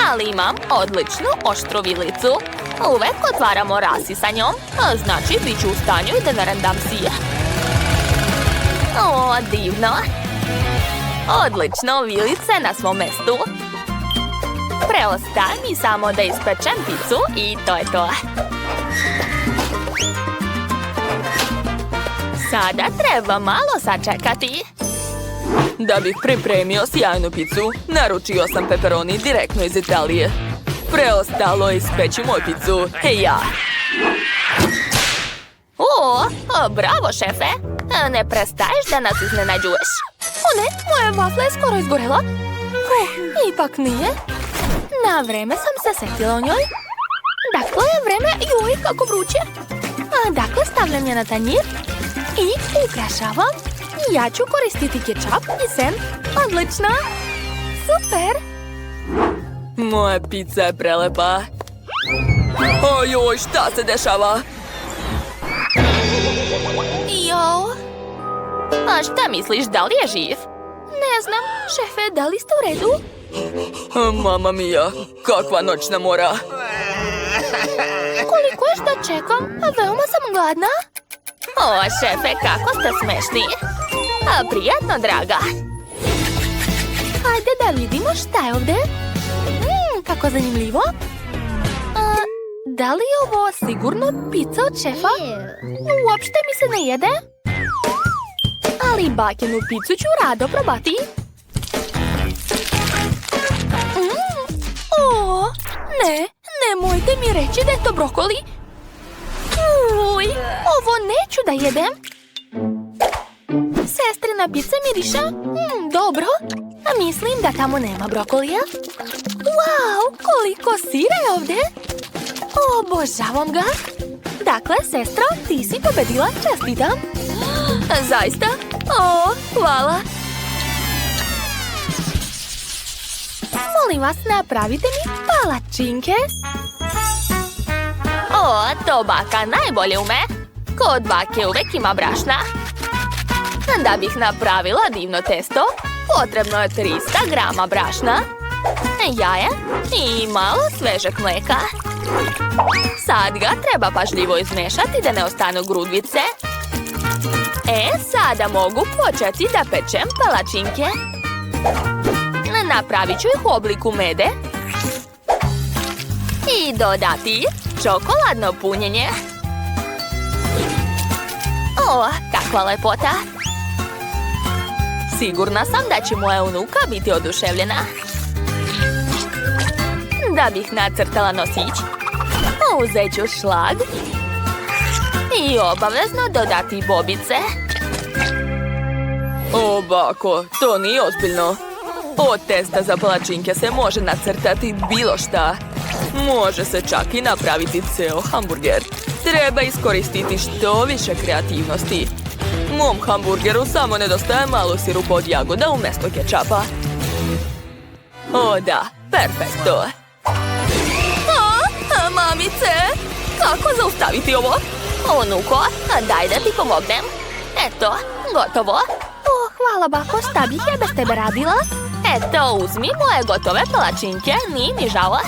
ali imam odličnu oštru vilicu. Uvek otvaramo rasi sa njom, znači bit ću u stanju da narendam sir. O, divno. Odlično, vilice na svom mestu. Preostaje mi samo da ispečem picu i to je to. Sada treba malo sačekati. Da bih pripremio sjajnu picu, naručio sam pepperoni direktno iz Italije. Preostalo je ispeći moju picu. Ja. O, bravo, šefe. Ne prestaješ da nas iznenađuješ. O ne, moja vafla je skoro izgorela. Ipak nije. Na vreme sam se setila o njoj. Dakle, vreme, joj, kako vruće. Dakle, stavljam je na tanjir i ukrašavam. Ja ću koristiti kečap i sen. Odlično. Super. Moja pizza je prelepa. Ojoj, šta se dešava? Jo. A šta misliš, da li je živ? Ne znam, šefe, da li ste u redu? Mama mia, kakva noćna mora. Koliko još da čekam? Veoma sam gladna. O, šefe, kako ste smešni. Prijatno, draga. Hajde da vidimo šta je ovde. Kako zanimljivo. Da li je ovo sigurno pizza od šefa? Uopšte mi se ne jede. Ali bakinu picu ću rado probati. O, ne, nemojte mi reći da je to brokoli. Uj, ovo neću da jedem. Sestrina pizza miriše. Dobro, a mislim da tamo nema brokolija. Wow, koliko sira je ovde. Obožavam ga. Dakle, sestro, ti si pobedila, čestitam. Zaista? O, hvala. Molim vas, napravite mi palačinke. O, to baka najbolje ume. Kod bake uvek ima brašna. Da bih napravila divno testo, potrebno je 300 grama brašna, jaja i malo svežeg mlijeka. Sad ga treba pažljivo izmešati da ne ostanu grudvice. Sada mogu početi da pečem palačinke. Napravit ću ih u obliku mede i dodati čokoladno punjenje. O, kakva lepota! Sigurna sam da će moja unuka biti oduševljena. Da bih nacrtala nosić, uzet ću šlag i obavezno dodati bobice. O, bako, to nije ozbiljno. Od testa za palačinke se može nacrtati bilo šta. Može se čak i napraviti ceo hamburger. Treba iskoristiti što više kreativnosti. Mom hamburgeru samo nedostaje malo sirupa od jagoda umjesto kečapa. O da, perfekto. Mamice, kako zaustaviti ovo? Unuko, daj da ti pomognem. Eto, gotovo. O, hvala bako, šta bih ja bez tebe radila? Eto, uzmi moje gotove palačinke, nije mi žao.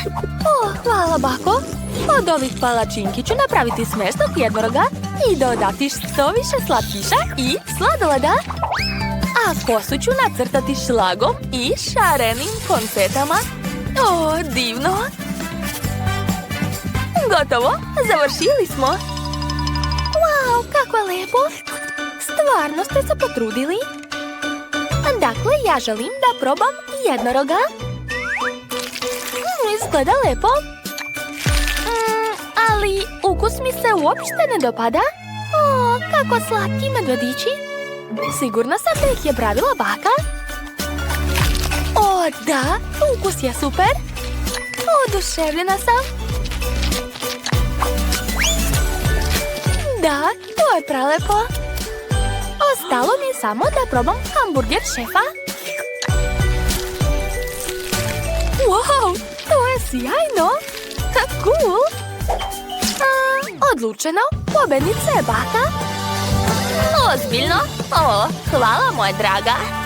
O, hvala bako. Od ovih palačinki ću napraviti smesnog jednoroga i dodati što više slatkiša i sladoleda. A kosu ću nacrtati šlagom i šarenim konfetama. O, divno! Gotovo, završili smo. Wow, kako je lepo! Stvarno ste se potrudili. Dakle, ja želim da probam jednoroga. Izgleda lepo. Ali ukus mi se uopšte ne dopada. O, kako slatki medvedići. Sigurna sam da ih je pravila baka. O, da, ukus je super. Oduševljena sam. Da, to je prelepo. Ostalo mi je samo da probam hamburger šefa. Wow, to je sjajno. Cool. Odlučeno, pobednica je baka. Ozbiljno? O, hvala moja draga.